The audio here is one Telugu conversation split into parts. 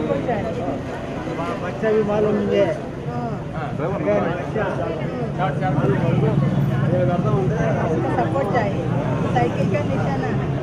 बच्चा भी मालूम मुझे सपोर्ट चाहिए साइकिल का निशाना है మేడం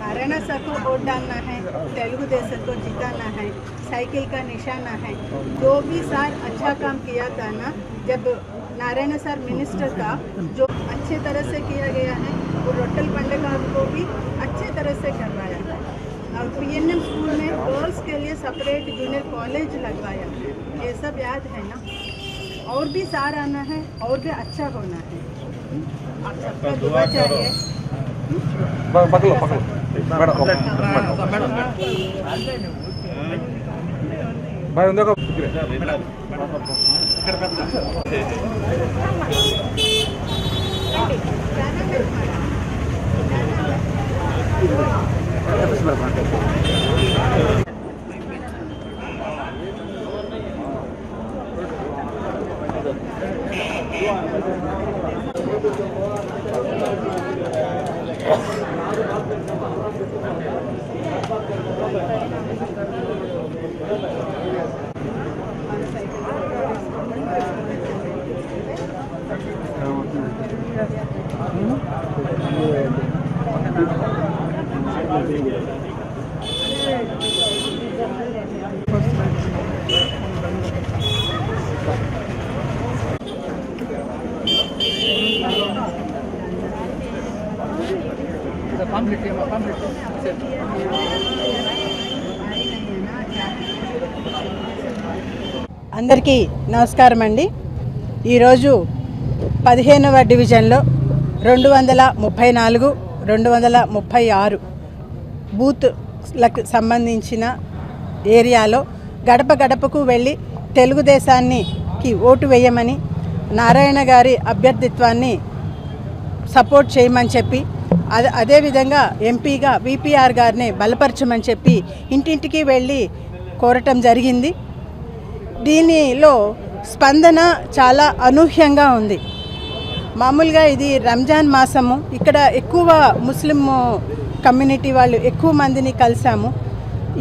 नारायण सर को वोट डालना है, तेलुगु देशम को जिताना है, साइकिल का निशाना है। जो भी सर अच्छा काम किया था ना, जब नारायण सर मिनिस्टर का जो अच्छे तरह से किया गया है, वो रोटल पंडगा को भी अच्छे तरह से करवाया है। और PNM स्कूल में गर्ल्स के लिए सेपरेट जूनियर कॉलेज लगवाया, ये सब याद है ना। और भी सार आना है और भी अच्छा होना है। आप सबका दुआ चाहिए। पकड़ो भाई देखो అందరికీ నమస్కారం అండి. ఈరోజు 15వ డివిజన్లో 234, 236 బూత్లకు సంబంధించిన ఏరియాలో గడప గడపకు వెళ్ళి తెలుగుదేశానికి ఓటు వేయమని, నారాయణ గారి అభ్యర్థిత్వాన్ని సపోర్ట్ చేయమని చెప్పి, అదేవిధంగా ఎంపీగా VPR గారిని బలపరచమని చెప్పి ఇంటింటికి వెళ్ళి కోరటం జరిగింది. దీనిలో స్పందన చాలా అనూహ్యంగా ఉంది. మామూలుగా ఇది రంజాన్ మాసము, ఇక్కడ ఎక్కువ ముస్లిం కమ్యూనిటీ వాళ్ళు ఎక్కువ మందిని కలిసాము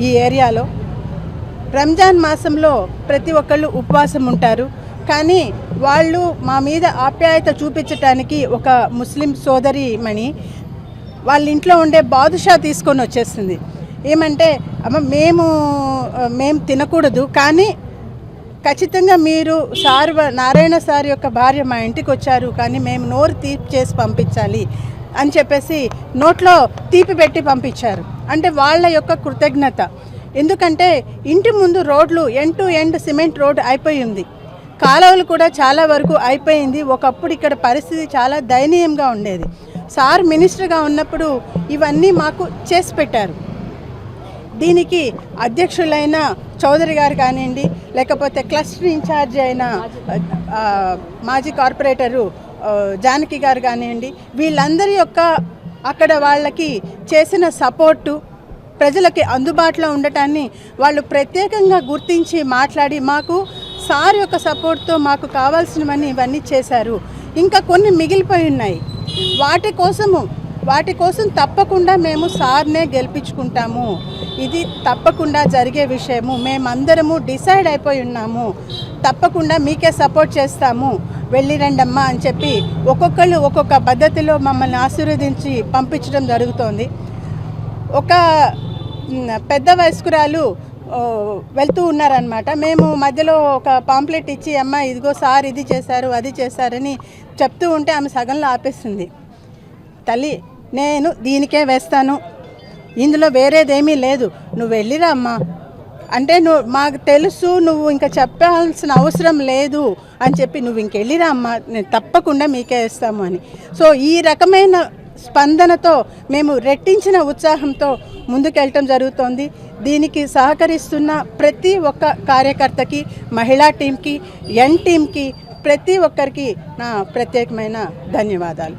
ఈ ఏరియాలో. రంజాన్ మాసంలో ప్రతి ఒక్కళ్ళు ఉపవాసం ఉంటారు, కానీ వాళ్ళు మా మీద ఆప్యాయత చూపించటానికి ఒక ముస్లిం సోదరిమణి వాళ్ళ ఇంట్లో ఉండే బాదుషా తీసుకొని వచ్చేస్తుంది. ఏమంటే అమ్మ మేము తినకూడదు, కానీ ఖచ్చితంగా మీరు నారాయణ సార్ యొక్క భార్య మా ఇంటికి వచ్చారు, కానీ మేము నోరు తీపి చేసి పంపించాలి అని చెప్పేసి నోట్లో తీపి పెట్టి పంపించారు. అంటే వాళ్ళ యొక్క కృతజ్ఞత. ఎందుకంటే ఇంటి ముందు రోడ్లు end to end cement road అయిపోయింది, కాలువలు కూడా చాలా వరకు అయిపోయింది. ఒకప్పుడు ఇక్కడ పరిస్థితి చాలా దయనీయంగా ఉండేది. సార్ మినిస్టర్గా ఉన్నప్పుడు ఇవన్నీ మాకు చేసి పెట్టారు. దీనికి అధ్యక్షులైన చౌదరి గారు కానివ్వండి, లేకపోతే క్లస్టర్ ఇన్ఛార్జ్ అయిన మాజీ కార్పొరేటరు జానకి గారు కానివ్వండి, వీళ్ళందరి యొక్క అక్కడ వాళ్ళకి చేసిన సపోర్టు, ప్రజలకి అందుబాటులో ఉండటాన్ని వాళ్ళు ప్రత్యేకంగా గుర్తించి మాట్లాడి మాకు సార్ యొక్క సపోర్ట్తో మాకు కావాల్సినవన్నీ ఇవన్నీ చేశారు. ఇంకా కొన్ని మిగిలిపోయి ఉన్నాయి. వాటి కోసం తప్పకుండా మేము సార్నే గెలిపించుకుంటాము. ఇది తప్పకుండా జరిగే విషయము. మేమందరము డిసైడ్ అయిపోయి ఉన్నాము. తప్పకుండా మీకే సపోర్ట్ చేస్తాము, వెళ్ళి రండమ్మా అని చెప్పి ఒక్కొక్కళ్ళు ఒక్కొక్క పద్ధతిలో మమ్మల్ని ఆశీర్వదించి పంపించడం జరుగుతోంది. ఒక పెద్ద వయస్కురాలు వెళ్తూ ఉన్నారనమాట. మేము మధ్యలో ఒక పాంప్లెట్ ఇచ్చి, అమ్మ ఇదిగో సార్ ఇది చేశారు అది చేశారని చెప్తూ ఉంటే ఆమె సగంలో ఆపేస్తుంది. తల్లి, నేను దీనికే వేస్తాను, ఇందులో వేరేదేమీ లేదు, నువ్వు వెళ్ళిరా అమ్మా అంటే, మాకు తెలుసు నువ్వు ఇంకా చెప్పాల్సిన అవసరం లేదు అని చెప్పి, నువ్వు ఇంకెళ్ళిరా అమ్మా, నేను తప్పకుండా మీకే వేస్తాము అని. సో ఈ రకమైన స్పందనతో మేము రెట్టించిన ఉత్సాహంతో ముందుకెళ్ళటం జరుగుతోంది. దీనికి సహకరిస్తున్న ప్రతి ఒక్క కార్యకర్తకి, మహిళా టీంకి, ఎన్ టీంకి, ప్రతి ఒక్కరికి నా ప్రత్యేకమైన ధన్యవాదాలు.